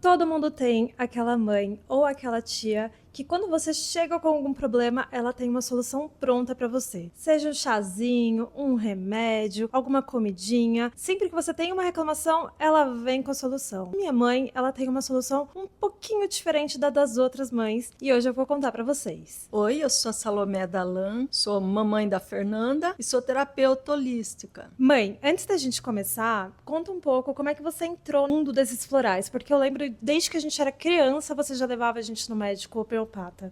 Todo mundo tem aquela mãe ou aquela tia que quando você chega com algum problema, ela tem uma solução pronta pra você. Seja um chazinho, um remédio, alguma comidinha. Sempre que você tem uma reclamação, ela vem com a solução. Minha mãe, ela tem uma solução um pouquinho diferente da das outras mães e hoje eu vou contar pra vocês. Oi, eu sou a Salomé Dalan, sou mamãe da Fernanda e sou terapeuta holística. Mãe, antes da gente começar, conta um pouco como é que você entrou no mundo desses florais, porque eu lembro desde que a gente era criança, você já levava a gente no médico homeopata.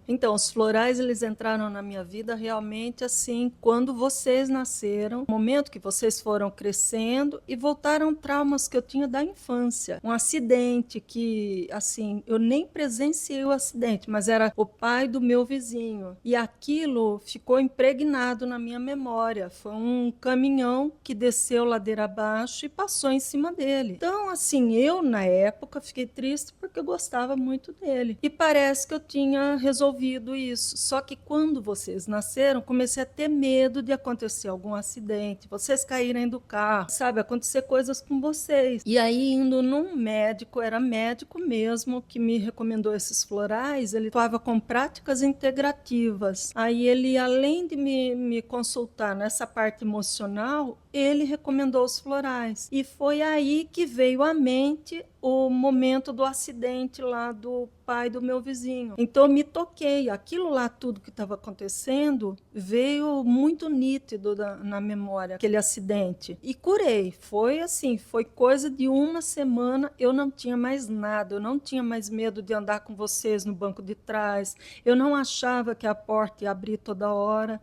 Então, os florais, eles entraram na minha vida realmente assim, quando vocês nasceram, no momento que vocês foram crescendo e voltaram traumas que eu tinha da infância. Um acidente que, assim, eu nem presenciei o acidente, mas era o pai do meu vizinho. E aquilo ficou impregnado na minha memória. Foi um caminhão que desceu ladeira abaixo e passou em cima dele. Então, assim, eu na época fiquei triste porque eu gostava muito dele. E parece que eu tinha resolvido isso. Só que quando vocês nasceram, comecei a ter medo de acontecer algum acidente, vocês caírem do carro, sabe, acontecer coisas com vocês. E aí, indo num médico, era médico mesmo, que me recomendou esses florais, ele atuava com práticas integrativas. Aí ele, além de me consultar nessa parte emocional, ele recomendou os florais. E foi aí que veio à mente o momento do acidente lá do pai do meu vizinho. Então eu me toquei, aquilo lá tudo que estava acontecendo veio muito nítido na memória, aquele acidente. E curei, foi assim, foi coisa de uma semana, eu não tinha mais nada, eu não tinha mais medo de andar com vocês no banco de trás, eu não achava que a porta ia abrir toda hora.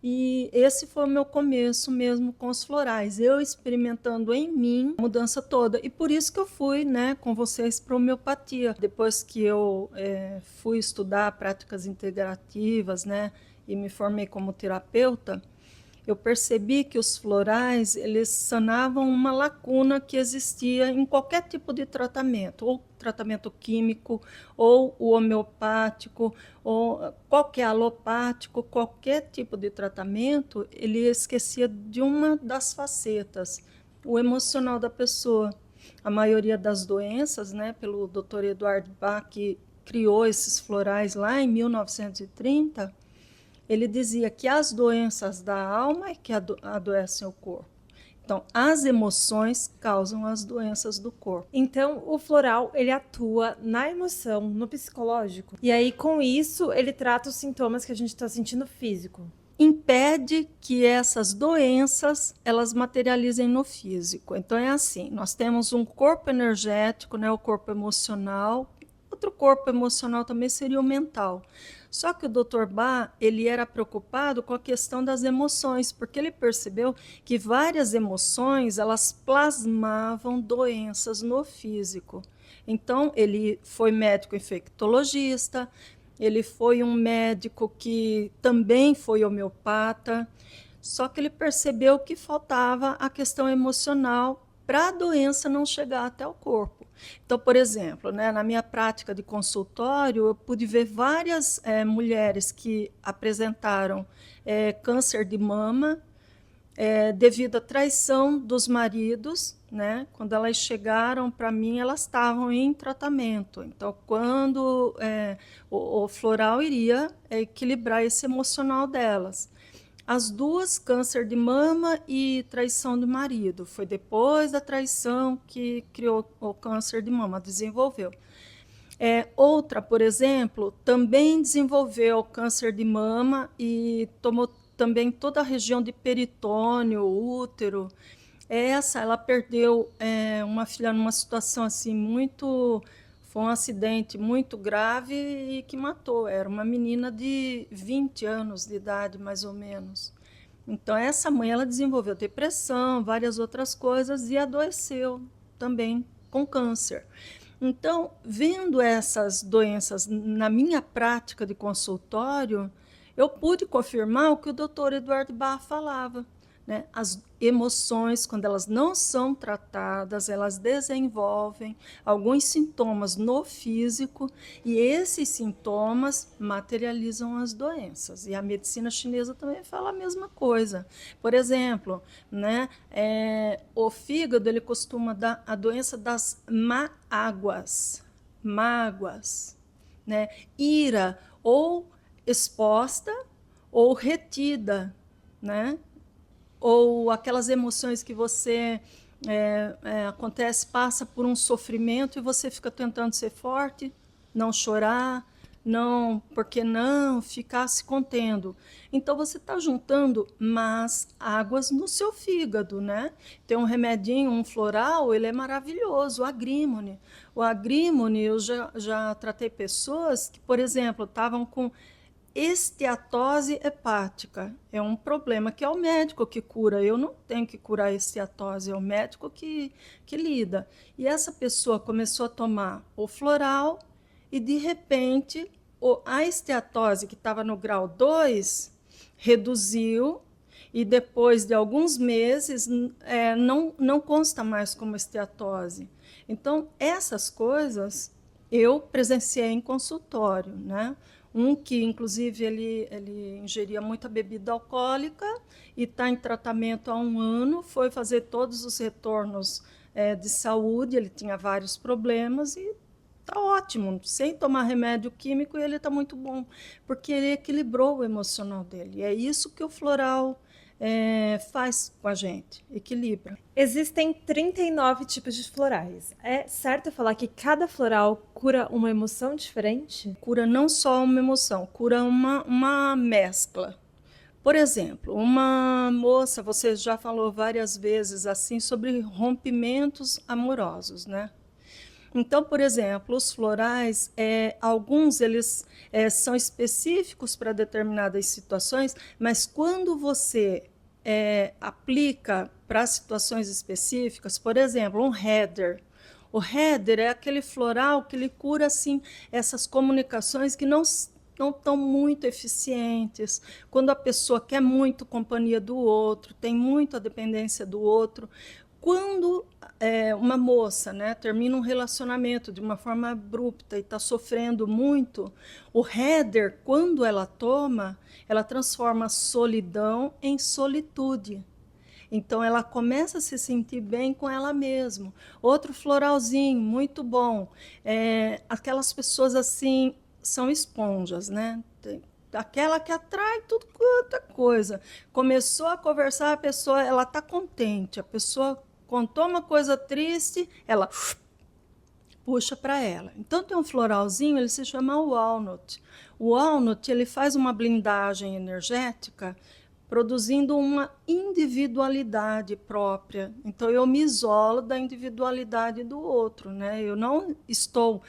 E esse foi o meu começo mesmo com os florais, eu experimentando em mim a mudança toda. E por isso que eu fui, né, com vocês para homeopatia. Depois que eu fui estudar práticas integrativas, né, e me formei como terapeuta, eu percebi que os florais, eles sanavam uma lacuna que existia em qualquer tipo de tratamento, ou tratamento químico, ou o homeopático, ou qualquer alopático, qualquer tipo de tratamento, ele esquecia de uma das facetas, o emocional da pessoa. A maioria das doenças, né, pelo Dr. Eduardo Bach, que criou esses florais lá em 1930, ele dizia que as doenças da alma é que adoecem o corpo. Então, as emoções causam as doenças do corpo. Então, o floral, ele atua na emoção, no psicológico. E aí, com isso, ele trata os sintomas que a gente está sentindo físico. Impede que essas doenças elas materializem no físico. Então é assim, nós temos um corpo energético, né, o corpo emocional. Outro corpo emocional também seria o mental. Só que o Dr. Bach, ele era preocupado com a questão das emoções, porque ele percebeu que várias emoções, elas plasmavam doenças no físico. Então, ele foi médico infectologista, ele foi um médico que também foi homeopata, só que ele percebeu que faltava a questão emocional para a doença não chegar até o corpo. Então, por exemplo, né, na minha prática de consultório, eu pude ver várias mulheres que apresentaram câncer de mama devido à traição dos maridos, né? Quando elas chegaram para mim, elas estavam em tratamento. Então, quando o floral iria equilibrar esse emocional delas. As duas, câncer de mama e traição do marido. Foi depois da traição que criou o câncer de mama, desenvolveu. Outra, por exemplo, também desenvolveu câncer de mama e tomou também toda a região de peritônio, útero. Ela perdeu uma filha numa situação assim muito... Foi um acidente muito grave e que matou. Era uma menina de 20 anos de idade, mais ou menos. Então, essa mãe ela desenvolveu depressão, várias outras coisas e adoeceu também com câncer. Então, vendo essas doenças na minha prática de consultório, eu pude confirmar o que o Dr. Eduardo Bach falava, né? As emoções, quando elas não são tratadas, elas desenvolvem alguns sintomas no físico e esses sintomas materializam as doenças. E a medicina chinesa também fala a mesma coisa. Por exemplo, né, o fígado ele costuma dar a doença das má águas. mágoas, né? Ira, ou exposta ou retida, né? Ou aquelas emoções que você acontece, passa por um sofrimento e você fica tentando ser forte, não chorar, não, porque não ficar se contendo. Então você está juntando más águas no seu fígado, né? Tem um remedinho, um floral, ele é maravilhoso, o agrímone. O agrímone, eu já tratei pessoas que, por exemplo, estavam com esteatose hepática. É um problema que é o médico que cura. Eu não tenho que curar a esteatose, é o médico que lida. E essa pessoa começou a tomar o floral e, de repente, a esteatose, que estava no grau 2, reduziu e, depois de alguns meses, não consta mais como esteatose. Então, essas coisas eu presenciei em consultório, né? Um que, inclusive, ele ingeria muita bebida alcoólica e está em tratamento há 1 ano, foi fazer todos os retornos de saúde, ele tinha vários problemas e está ótimo, sem tomar remédio químico, e ele está muito bom, porque ele equilibrou o emocional dele. E é isso que o floral faz com a gente, equilibra. Existem 39 tipos de florais. É certo falar que cada floral cura uma emoção diferente? Cura não só uma emoção, cura uma mescla. Por exemplo, uma moça, você já falou várias vezes assim sobre rompimentos amorosos, né? Então, por exemplo, os florais, alguns eles são específicos para determinadas situações, mas quando você aplica para situações específicas, por exemplo, um heather. O heather é aquele floral que ele cura assim essas comunicações que não estão muito eficientes, quando a pessoa quer muito companhia do outro, tem muita dependência do outro. Quando uma moça, né, termina um relacionamento de uma forma abrupta e está sofrendo muito, o heather, quando ela toma, ela transforma a solidão em solitude. Então, ela começa a se sentir bem com ela mesma. Outro floralzinho, muito bom. Aquelas pessoas assim, são esponjas, né? Aquela que atrai tudo quanto é coisa. Começou a conversar, a pessoa ela está contente. A pessoa contou uma coisa triste, ela puxa para ela. Então, tem um floralzinho, ele se chama walnut. O walnut, ele faz uma blindagem energética, produzindo uma individualidade própria. Então, eu me isolo da individualidade do outro, né? Eu não estou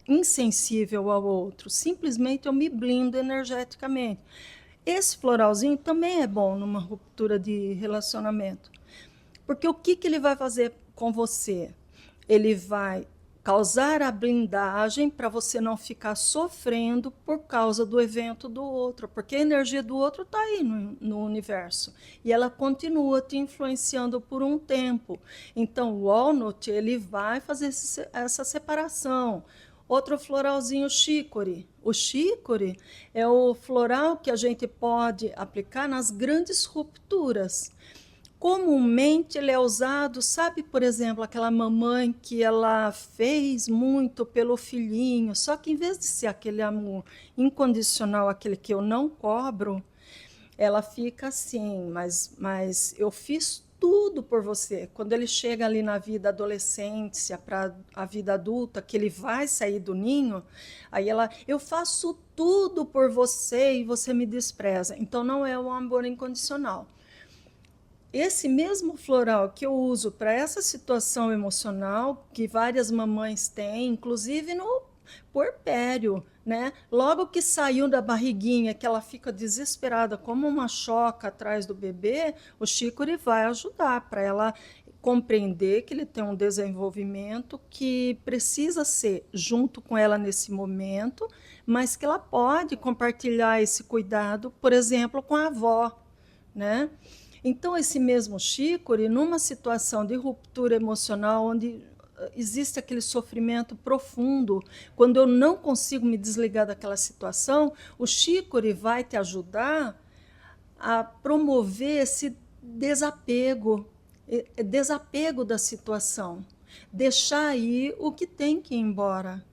insensível ao outro, simplesmente eu me blindo energeticamente. Esse floralzinho também é bom numa ruptura de relacionamento, porque o que ele vai fazer com você? Ele vai causar a blindagem para você não ficar sofrendo por causa do evento do outro, porque a energia do outro está aí no universo e ela continua te influenciando por um tempo. Então, o walnut, ele vai fazer essa separação. Outro floralzinho, chicory. O chicory é o floral que a gente pode aplicar nas grandes rupturas. Comumente ele é usado, sabe, por exemplo, aquela mamãe que ela fez muito pelo filhinho, só que em vez de ser aquele amor incondicional, aquele que eu não cobro, ela fica assim, mas eu fiz tudo por você. Quando ele chega ali na vida adolescência, para a vida adulta, que ele vai sair do ninho, aí eu faço tudo por você e você me despreza. Então não é um amor incondicional. Esse mesmo floral que eu uso para essa situação emocional, que várias mamães têm, inclusive no puerpério, né? Logo que saiu da barriguinha, que ela fica desesperada, como uma choca atrás do bebê, o chicory vai ajudar para ela compreender que ele tem um desenvolvimento que precisa ser junto com ela nesse momento, mas que ela pode compartilhar esse cuidado, por exemplo, com a avó, né? Então, esse mesmo chicory, numa situação de ruptura emocional, onde existe aquele sofrimento profundo, quando eu não consigo me desligar daquela situação, o chicory vai te ajudar a promover esse desapego da situação. deixar ir o que tem que ir embora.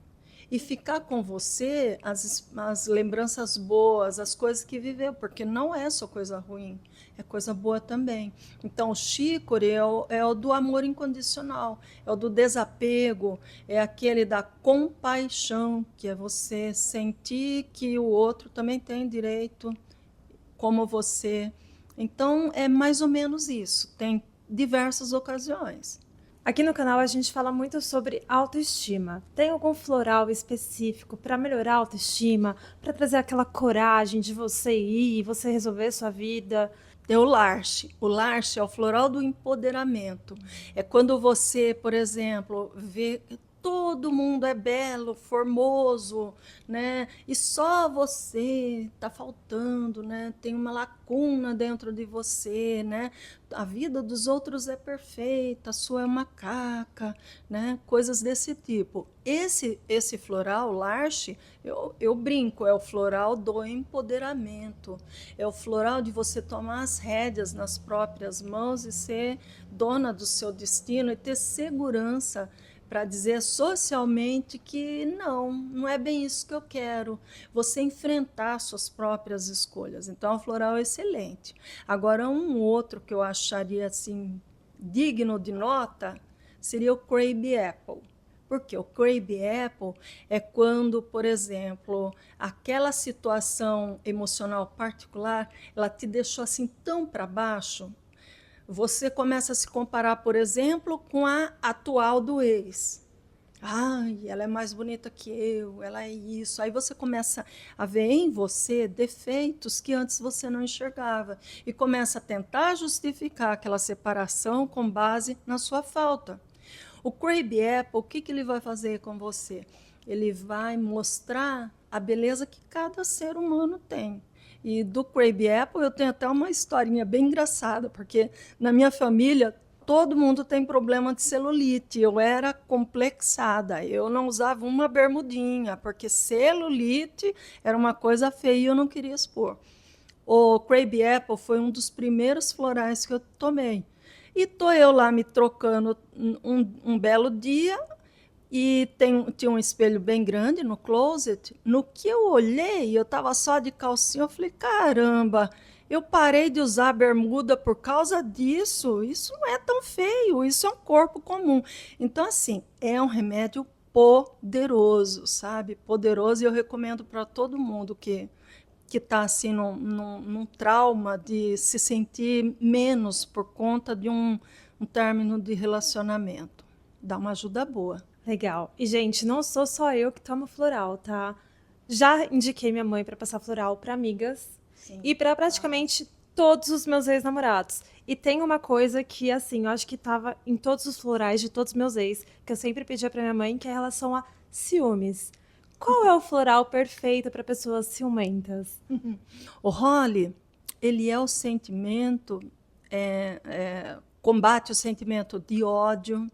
E ficar com você as lembranças boas, as coisas que viveu, porque não é só coisa ruim, é coisa boa também. Então, o Chicory é o do amor incondicional, é o do desapego, é aquele da compaixão, que é você sentir que o outro também tem direito, como você. Então, é mais ou menos isso, tem diversas ocasiões. Aqui no canal a gente fala muito sobre autoestima. Tem algum floral específico para melhorar a autoestima, para trazer aquela coragem de você ir, você resolver sua vida? É o Larche. O Larche é o floral do empoderamento. É quando você, por exemplo, vê que todo mundo é belo, formoso, né? E só você está faltando, né? Tem uma lacuna dentro de você, né? A vida dos outros é perfeita, a sua é uma caca, né? Coisas desse tipo. Esse floral, Larche, eu brinco, é o floral do empoderamento. É o floral de você tomar as rédeas nas próprias mãos e ser dona do seu destino e ter segurança para dizer socialmente que não é bem isso que eu quero. Você enfrentar suas próprias escolhas. Então, o floral é excelente. Agora, um outro que eu acharia assim digno de nota seria o Crabbe Apple. Porque o Crabbe Apple é quando, por exemplo, aquela situação emocional particular, ela te deixou assim tão para baixo. Você começa a se comparar, por exemplo, com a atual do ex. Ai, ela é mais bonita que eu, ela é isso. Aí você começa a ver em você defeitos que antes você não enxergava. E começa a tentar justificar aquela separação com base na sua falta. O Crabbe Apple, o que ele vai fazer com você? Ele vai mostrar a beleza que cada ser humano tem. E do Crabbe Apple eu tenho até uma historinha bem engraçada, porque na minha família todo mundo tem problema de celulite. Eu era complexada, eu não usava uma bermudinha, porque celulite era uma coisa feia e eu não queria expor. O Crabbe Apple foi um dos primeiros florais que eu tomei. E estou eu lá me trocando um belo dia, e tinha um espelho bem grande no closet. No que eu olhei, eu estava só de calcinha, eu falei, caramba, eu parei de usar bermuda por causa disso. Isso não é tão feio, isso é um corpo comum. Então, assim, é um remédio poderoso, sabe? Poderoso, e eu recomendo para todo mundo que está assim, num trauma de se sentir menos por conta de um término de relacionamento. Dá uma ajuda boa. Legal. E, gente, não sou só eu que tomo floral, tá? Já indiquei minha mãe para passar floral para amigas. Sim. E para praticamente todos os meus ex-namorados. E tem uma coisa que, assim, eu acho que tava em todos os florais de todos os meus ex, que eu sempre pedia para minha mãe, que é em relação a ciúmes. Qual é o floral perfeito para pessoas ciumentas? O Holly, ele é o sentimento, combate o sentimento de ódio,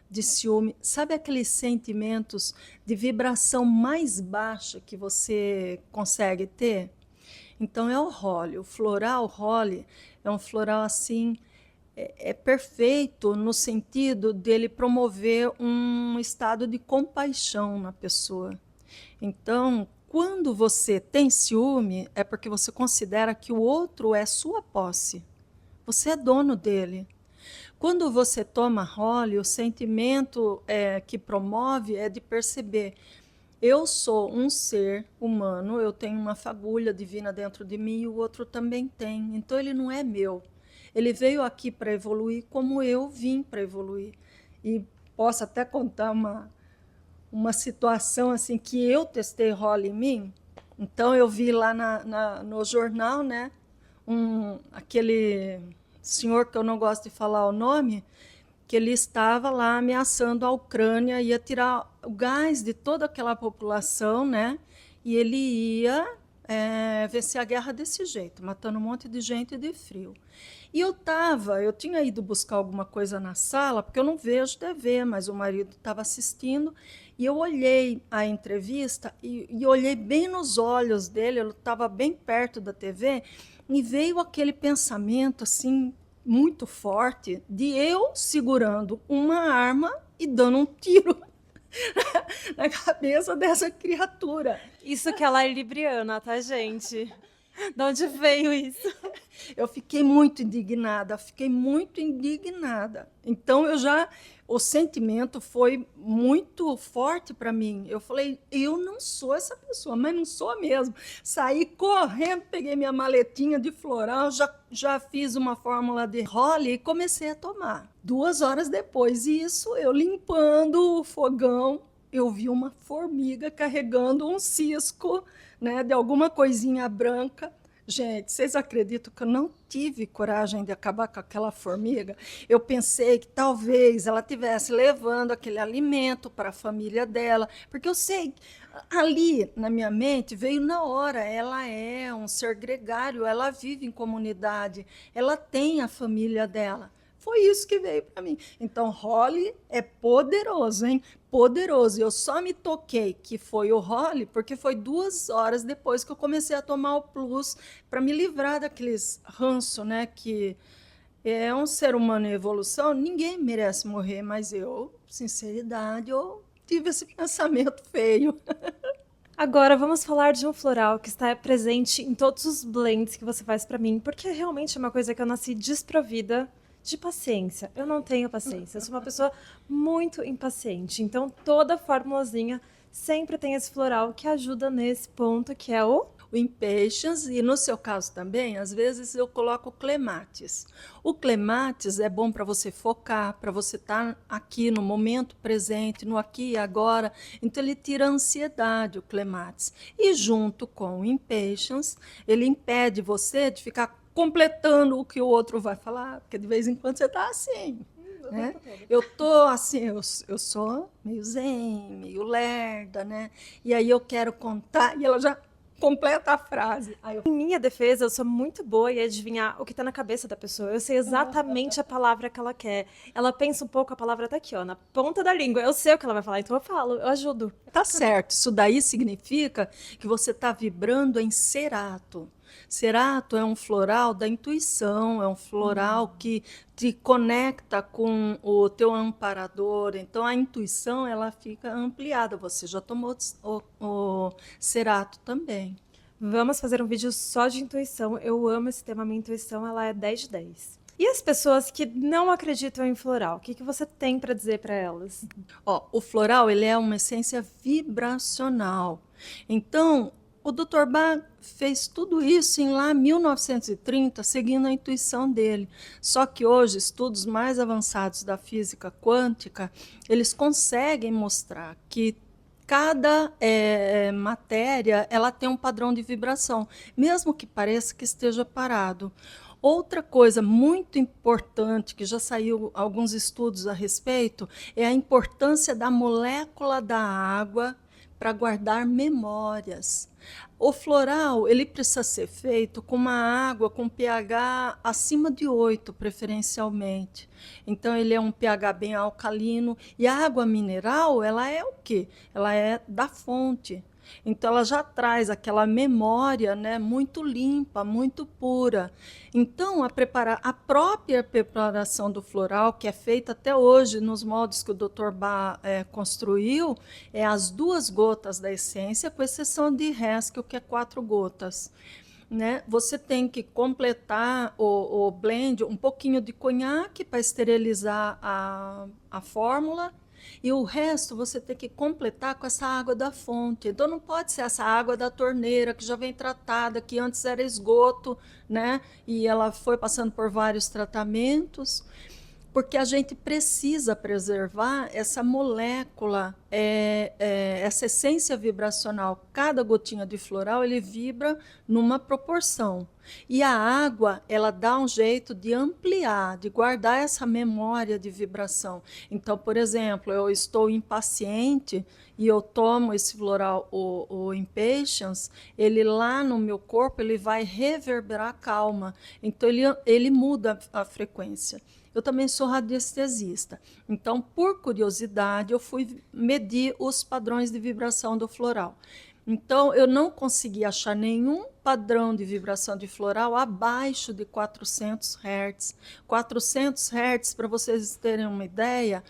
de ciúme. Sabe aqueles sentimentos de vibração mais baixa que você consegue ter? Então é o Holly. O floral Holly é um floral assim, é perfeito no sentido dele promover um estado de compaixão na pessoa. Então, quando você tem ciúme, é porque você considera que o outro é sua posse. Você é dono dele. Quando você toma Holly, o sentimento que promove é de perceber: eu sou um ser humano, eu tenho uma fagulha divina dentro de mim e o outro também tem. Então ele não é meu. Ele veio aqui para evoluir como eu vim para evoluir. E posso até contar uma situação assim que eu testei Holly em mim. Então eu vi lá no jornal, né, aquele senhor que eu não gosto de falar o nome, que ele estava lá ameaçando a Ucrânia, ia tirar o gás de toda aquela população, né? E ele ia vencer a guerra desse jeito, matando um monte de gente de frio. E eu tinha ido buscar alguma coisa na sala, porque eu não vejo TV, mas o marido estava assistindo, e eu olhei a entrevista e olhei bem nos olhos dele, eu estava bem perto da TV, e veio aquele pensamento assim muito forte de eu segurando uma arma e dando um tiro na cabeça dessa criatura. Isso que ela é libriana, tá, gente? De onde veio isso? Eu fiquei muito indignada, fiquei muito indignada. Então, o sentimento foi muito forte para mim. Eu falei, eu não sou essa pessoa, mas não sou mesmo. Saí correndo, peguei minha maletinha de floral, já fiz uma fórmula de Holly e comecei a tomar. 2 horas depois, isso, eu limpando o fogão, eu vi uma formiga carregando um cisco, né, de alguma coisinha branca. Gente, vocês acreditam que eu não tive coragem de acabar com aquela formiga? Eu pensei que talvez ela estivesse levando aquele alimento para a família dela, porque eu sei, ali na minha mente veio na hora, ela é um ser gregário, ela vive em comunidade, ela tem a família dela. Foi isso que veio para mim. Então, Holly é poderoso, hein? Poderoso. Eu só me toquei que foi o Holly porque foi 2 horas depois que eu comecei a tomar o Plus para me livrar daqueles ranço, né? Que é um ser humano em evolução, ninguém merece morrer, mas eu, sinceridade, eu tive esse pensamento feio. Agora vamos falar de um floral que está presente em todos os blends que você faz para mim, porque realmente é uma coisa que eu nasci desprovida de paciência. Eu não tenho paciência, eu sou uma pessoa muito impaciente. Então toda formulazinha sempre tem esse floral que ajuda nesse ponto, que é o Impatiens, e no seu caso também, às vezes eu coloco clematis. O clematis é bom para você focar, para você estar aqui no momento presente, no aqui e agora. Então ele tira a ansiedade, o clematis. E junto com o impatiens, ele impede você de ficar completando o que o outro vai falar, porque de vez em quando você está assim. Né? Eu tô assim, eu sou meio zen, meio lerda, né? E aí eu quero contar, e ela já completa a frase. Em minha defesa, eu sou muito boa em adivinhar o que tá na cabeça da pessoa. Eu sei exatamente a palavra que ela quer. Ela pensa um pouco, a palavra tá aqui, ó, na ponta da língua. Eu sei o que ela vai falar, então eu falo, eu ajudo. Tá certo, isso daí significa que você está vibrando em cerato. Cerato é um floral da intuição, é um floral que te conecta com o teu amparador. Então, a intuição ela fica ampliada. Você já tomou o cerato também. Vamos fazer um vídeo só de intuição. Eu amo esse tema, minha intuição ela é 10 de 10. E as pessoas que não acreditam em floral, o que você tem para dizer para elas? O floral ele é uma essência vibracional. Então, o Dr. Bach fez tudo isso em lá 1930, seguindo a intuição dele. Só que hoje, estudos mais avançados da física quântica, eles conseguem mostrar que cada matéria ela tem um padrão de vibração, mesmo que pareça que esteja parado. Outra coisa muito importante, que já saiu alguns estudos a respeito, é a importância da molécula da água para guardar memórias. O floral ele precisa ser feito com uma água com pH acima de 8, preferencialmente. Então, ele é um pH bem alcalino. E a água mineral, ela é o quê? Ela é da fonte. Então, ela já traz aquela memória, né, muito limpa, muito pura. Então, a própria preparação do floral, que é feita até hoje nos moldes que o Dr. Bach construiu, é as 2 gotas da essência, com exceção de Haskell, que é 4 gotas. Né? Você tem que completar o blend, um pouquinho de conhaque para esterilizar a fórmula, e o resto você tem que completar com essa água da fonte. Então não pode ser essa água da torneira que já vem tratada, que antes era esgoto, né? E ela foi passando por vários tratamentos, porque a gente precisa preservar essa molécula, essa essência vibracional. Cada gotinha de floral ele vibra numa proporção. E a água, ela dá um jeito de ampliar, de guardar essa memória de vibração. Então, por exemplo, eu estou impaciente e eu tomo esse floral, o Impatiens, ele lá no meu corpo, ele vai reverberar a calma. Então, ele muda a frequência. Eu também sou radiestesista. Então, por curiosidade, eu fui medir os padrões de vibração do floral. Então, eu não consegui achar nenhum padrão de vibração de floral abaixo de 400 Hz. 400 Hz, para vocês terem uma ideia,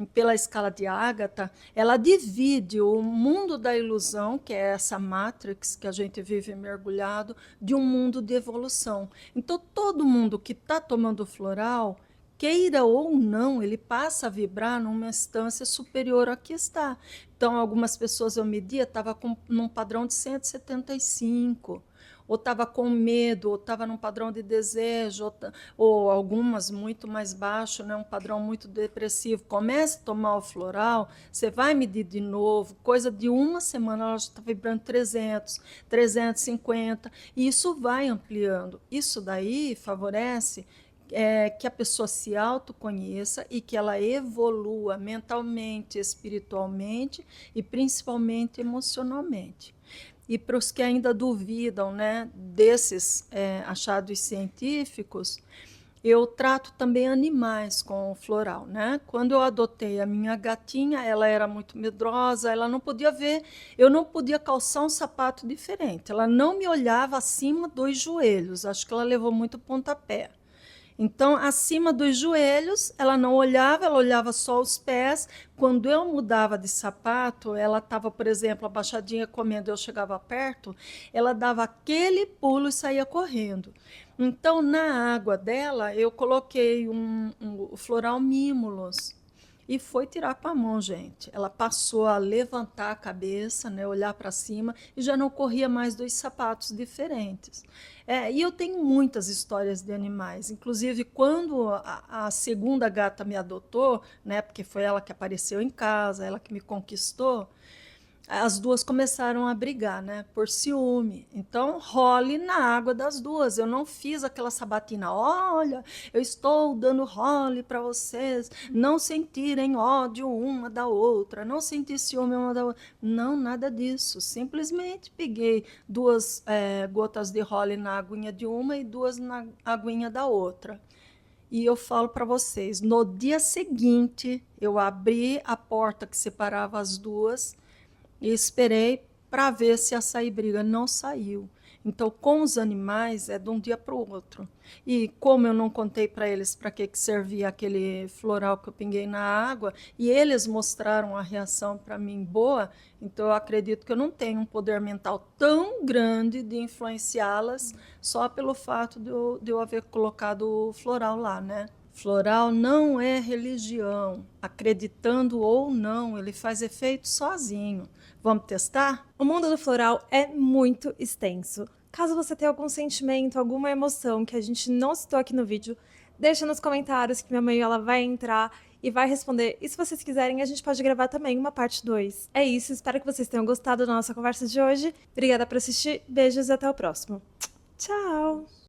pela escala de Ágata, ela divide o mundo da ilusão, que é essa matrix que a gente vive mergulhado, de um mundo de evolução. Então, todo mundo que está tomando floral, queira ou não, ele passa a vibrar numa instância superior à que está. Então, algumas pessoas eu media, estava num padrão de 175, ou estava com medo, ou estava num padrão de desejo, ou algumas muito mais baixo, né, um padrão muito depressivo. Comece a tomar o floral, você vai medir de novo, coisa de uma semana ela já está vibrando 300, 350, e isso vai ampliando. Isso daí favorece que a pessoa se autoconheça e que ela evolua mentalmente, espiritualmente e principalmente emocionalmente. E para os que ainda duvidam, né, desses achados científicos, eu trato também animais com o floral, né? Quando eu adotei a minha gatinha, ela era muito medrosa, ela não podia ver, eu não podia calçar um sapato diferente. Ela não me olhava acima dos joelhos, acho que ela levou muito pontapé. Então, acima dos joelhos, ela não olhava, ela olhava só os pés. Quando eu mudava de sapato, ela estava, por exemplo, abaixadinha comendo, eu chegava perto, ela dava aquele pulo e saía correndo. Então, na água dela, eu coloquei o floral Mimulus. E foi tirar com a mão, gente. Ela passou a levantar a cabeça, né, olhar para cima e já não corria mais dos sapatos diferentes. E eu tenho muitas histórias de animais. Inclusive, quando a segunda gata me adotou, né, porque foi ela que apareceu em casa, ela que me conquistou, as duas começaram a brigar, né, por ciúme. Então, role na água das duas. Eu não fiz aquela sabatina, olha, eu estou dando role para vocês não sentirem ódio uma da outra, não sentir ciúme uma da outra. Não, nada disso. Simplesmente peguei duas gotas de role na aguinha de uma e duas na aguinha da outra. E eu falo para vocês, no dia seguinte, eu abri a porta que separava as duas e esperei para ver se ia sair briga. Não saiu. Então, com os animais, é de um dia para o outro. E como eu não contei para eles para que servia aquele floral que eu pinguei na água, e eles mostraram a reação para mim boa, então eu acredito que eu não tenho um poder mental tão grande de influenciá-las só pelo fato de eu haver colocado o floral lá, né? Floral não é religião. Acreditando ou não, ele faz efeito sozinho. Vamos testar? O mundo do floral é muito extenso. Caso você tenha algum sentimento, alguma emoção que a gente não citou aqui no vídeo, deixa nos comentários que minha mãe ela vai entrar e vai responder. E se vocês quiserem, a gente pode gravar também uma parte 2. É isso, espero que vocês tenham gostado da nossa conversa de hoje. Obrigada por assistir, beijos e até o próximo. Tchau!